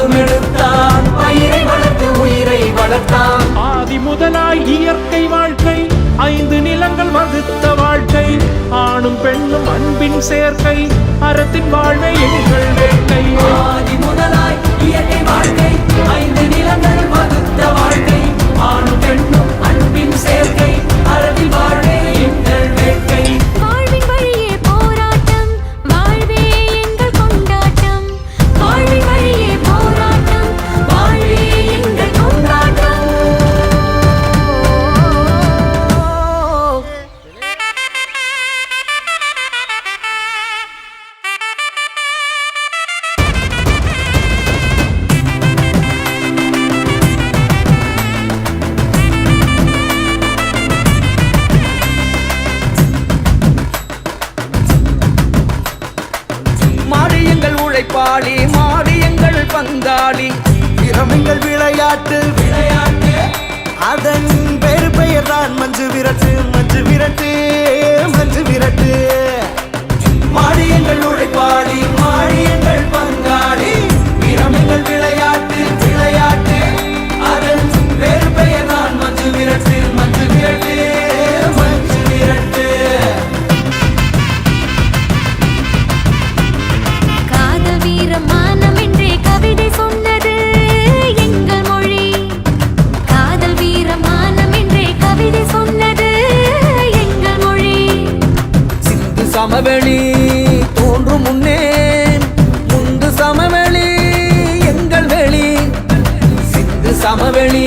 உருவெடுத்தான், பயிரை வளர்த்து உயிரை வளர்த்தான். ஆதி முதலாய் இயற்கை வாழ்க்கை, 5 நிலங்கள் வகுத்த வாழ்க்கை, ஆணும் பெண்ணும் அன்பின் சேர்க்கை, அறத்தின் வாழ்வை எங்கள் வேட்டை. ஆதி முதலாய் இயற்கை வாழ்க்கை, 5 நிலங்கள் வகுத்த வாழ்க்கை, ஆணும் பெண்ணும் அன்பின் சேர்க்கை, அறத்தின் வாழ்வை எங்கள் வேட்டை. வாழ்வின் வழியே போராட்டம், வாழ்வே எங்கள் கொண்டாட்டம். வாழ்வின் வழியே போராட்டம், வாழ்வே எங்கள் கொண்டாட்டம். மாடு எங்கள் உழைப்பாளி, மாடு எங்கள் பங்காளி, திறமைகள் விளையாட்டு விளையாட்டு அதன் பேரு பெயர் தான் மஞ்சு விரட்டு மஞ்சு விரட்டு மஞ்சு விரட்டு. மாடு எங்கள் உழைப்பாளி, மாடு எங்கள் பங்காளி, திறமைகள் விளையாட்டு விளையாட்டு அதன் வேறு பெயர் தான் மஞ்சு விரட்டு மஞ்சு விரட்டு மஞ்சு விரட்டு. காதல் வீரமானம் என்றே கவிதை சொன்னது எங்கள் மொழி. காதல் வீரமானம் என்றே கவிதை சொன்னது எங்கள் மொழி. சிந்து சமவெளி தோன்றும் முன்னே முந்து சமவெளி எங்கள் வெளி. சிந்து சமவெளி